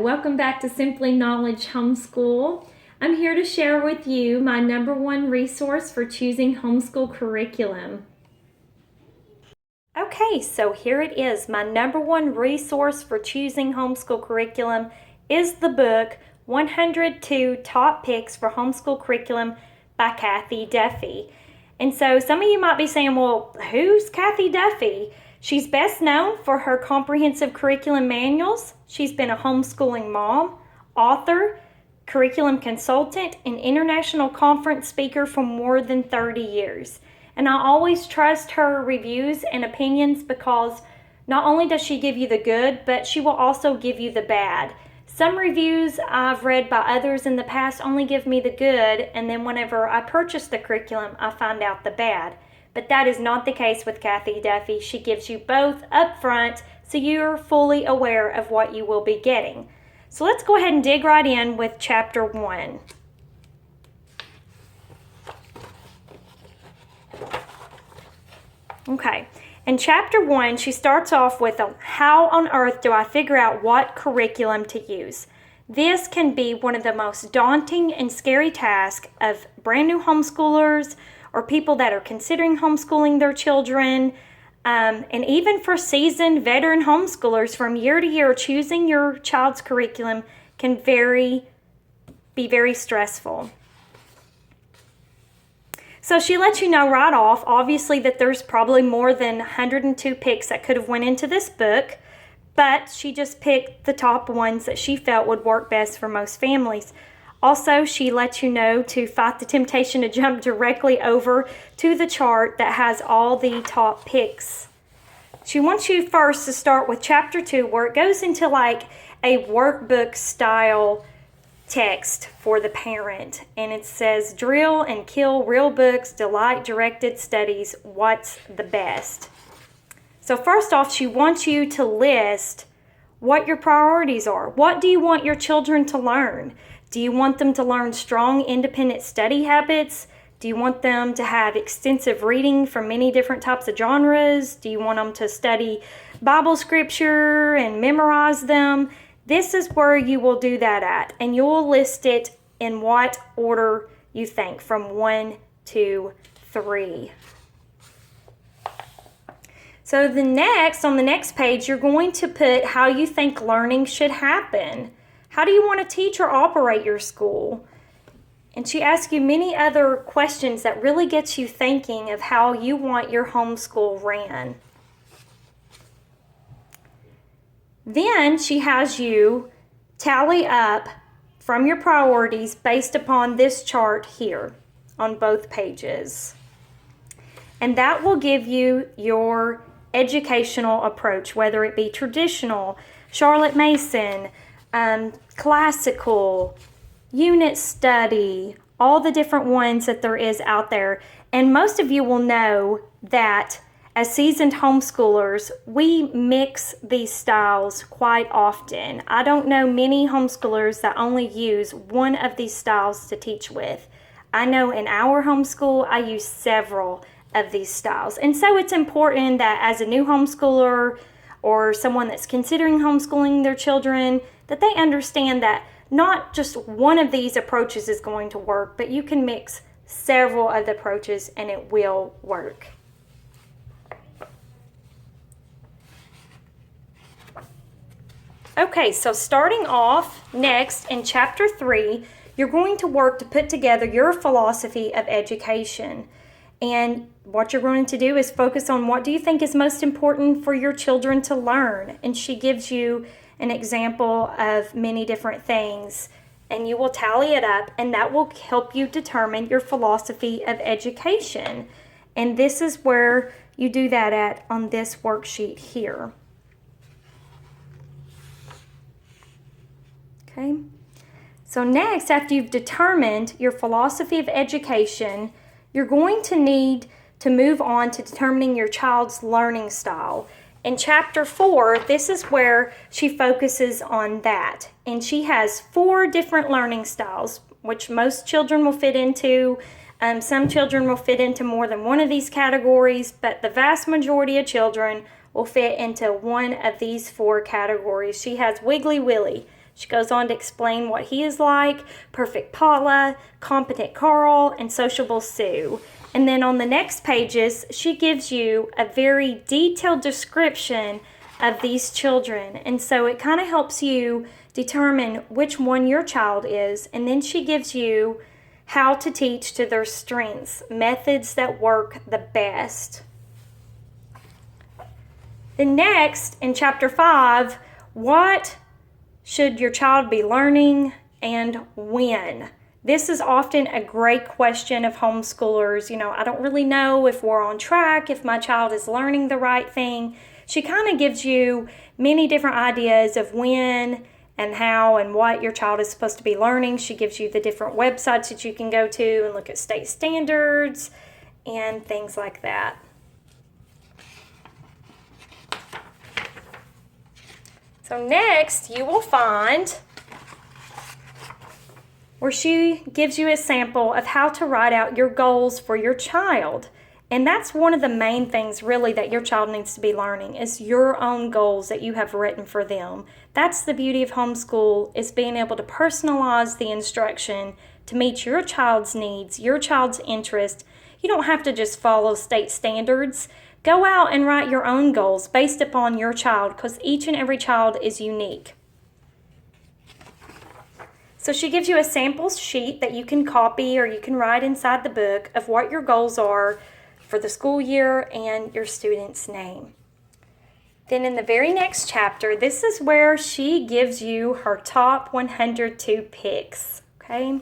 welcome back to Simply Knowledge Homeschool. I'm here to share with you my #1 resource for choosing homeschool curriculum. Okay, so here it is. My #1 resource for choosing homeschool curriculum is the book 102 Top Picks for Homeschool Curriculum by Kathy Duffy. And so some of you might be saying, well, who's Kathy Duffy? She's best known for her comprehensive curriculum manuals. She's been a homeschooling mom, author, curriculum consultant, and international conference speaker for more than 30 years. And I always trust her reviews and opinions because not only does she give you the good, but she will also give you the bad. Some reviews I've read by others in the past only give me the good, and then whenever I purchase the curriculum, I find out the bad. But that is not the case with Kathy Duffy. She gives you both up front, so you're fully aware of what you will be getting. So let's go ahead and dig right in with Chapter 1. Okay, in Chapter 1, she starts off with how on earth do I figure out what curriculum to use? This can be one of the most daunting and scary tasks of brand new homeschoolers or people that are considering homeschooling their children, and even for seasoned veteran homeschoolers, from year to year, choosing your child's curriculum can be very stressful. So she lets you know right off, obviously, that there's probably more than 102 picks that could have went into this book, but she just picked the top ones that she felt would work best for most families. Also, she lets you know to fight the temptation to jump directly over to the chart that has all the top picks. She wants you first to start with Chapter 2, where it goes into like a workbook style text for the parent. And it says, drill and kill real books, delight directed studies, what's the best? So first off, she wants you to list what your priorities are. What do you want your children to learn? Do you want them to learn strong, independent study habits? Do you want them to have extensive reading from many different types of genres? Do you want them to study Bible scripture and memorize them? This is where you will do that at, and you'll list it in what order you think, from 1 to 3. So on the next page, you're going to put how you think learning should happen. How do you want to teach or operate your school? And she asks you many other questions that really gets you thinking of how you want your homeschool ran. Then she has you tally up from your priorities based upon this chart here on both pages. And that will give you your educational approach, whether it be traditional, Charlotte Mason, classical, unit study, all the different ones that there is out there. And most of you will know that as seasoned homeschoolers, we mix these styles quite often. I don't know many homeschoolers that only use one of these styles to teach with. I know in our homeschool, I use several of these styles. And so it's important that as a new homeschooler or someone that's considering homeschooling their children, that they understand that not just one of these approaches is going to work, but you can mix several of the approaches and it will work. Okay, so starting off next in Chapter 3, you're going to work to put together your philosophy of education. And what you're going to do is focus on what do you think is most important for your children to learn. And she gives you an example of many different things. And you will tally it up, and that will help you determine your philosophy of education. And this is where you do that at on this worksheet here. Okay. So next, after you've determined your philosophy of education, you're going to need to move on to determining your child's learning style. In Chapter 4, this is where she focuses on that. And she has 4 different learning styles, which most children will fit into. Some children will fit into more than one of these categories, but the vast majority of children will fit into one of these 4 categories. She has Wiggly Willy. She goes on to explain what he is like, perfect Paula, competent Carl, and sociable Sue. And then on the next pages, she gives you a very detailed description of these children. And so it kind of helps you determine which one your child is. And then she gives you how to teach to their strengths, methods that work the best. Then next, in chapter 5, what should your child be learning and when? This is often a great question of homeschoolers. I don't really know if we're on track, if my child is learning the right thing. She kind of gives you many different ideas of when and how and what your child is supposed to be learning. She gives you the different websites that you can go to and look at state standards and things like that. So next, you will find where she gives you a sample of how to write out your goals for your child. And that's one of the main things really that your child needs to be learning is your own goals that you have written for them. That's the beauty of homeschool, is being able to personalize the instruction to meet your child's needs, your child's interest. You don't have to just follow state standards. Go out and write your own goals based upon your child, because each and every child is unique. So she gives you a sample sheet that you can copy or you can write inside the book of what your goals are for the school year and your student's name. Then in the very next chapter, this is where she gives you her top 102 picks, okay?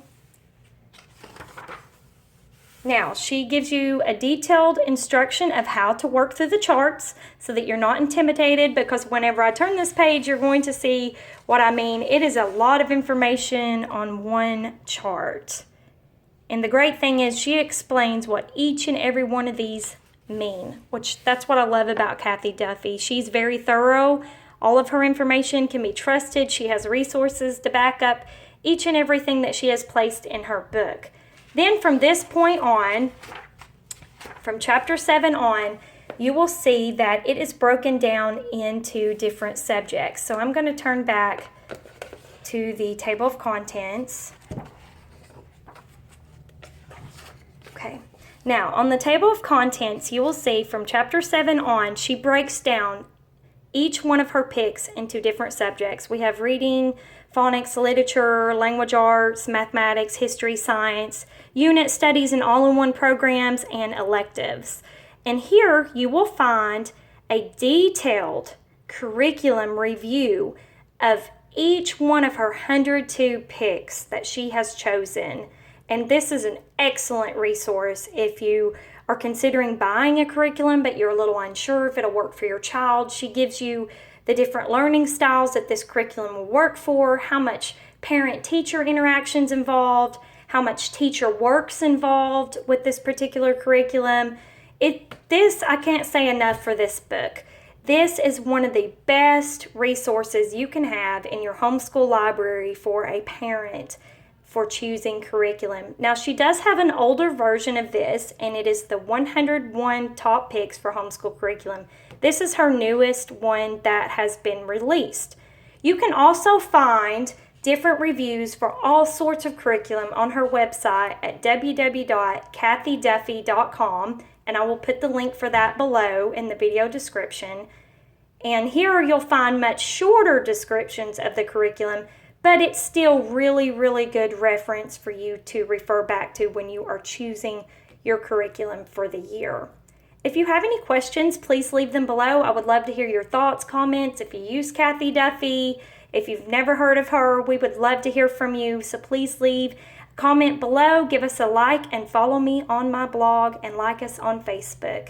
Now, she gives you a detailed instruction of how to work through the charts so that you're not intimidated, because whenever I turn this page, you're going to see what I mean. It is a lot of information on one chart. And the great thing is she explains what each and every one of these mean, which that's what I love about Kathy Duffy. She's very thorough. All of her information can be trusted. She has resources to back up each and everything that she has placed in her book. Then from this point on, from chapter 7 on, you will see that it is broken down into different subjects. So I'm going to turn back to the table of contents. Okay. Now, on the table of contents, you will see from chapter 7 on, she breaks down each one of her picks into different subjects. We have reading, phonics, literature, language arts, mathematics, history, science, unit studies and all-in-one programs, and electives. And here you will find a detailed curriculum review of each one of her 102 picks that she has chosen. And this is an excellent resource if you are considering buying a curriculum but you're a little unsure if it'll work for your child. She gives you the different learning styles that this curriculum will work for, how much parent-teacher interactions involved, how much teacher work's involved with this particular curriculum. I can't say enough for this book. This is one of the best resources you can have in your homeschool library for a parent for choosing curriculum. Now, she does have an older version of this, and it is the 101 Top Picks for Homeschool Curriculum. This is her newest one that has been released. You can also find different reviews for all sorts of curriculum on her website at www.kathyduffy.com, and I will put the link for that below in the video description. And here you'll find much shorter descriptions of the curriculum, but it's still really, really good reference for you to refer back to when you are choosing your curriculum for the year. If you have any questions, please leave them below. I would love to hear your thoughts, comments. If you use Kathy Duffy, if you've never heard of her, we would love to hear from you. So please leave a comment below, give us a like, and follow me on my blog and like us on Facebook.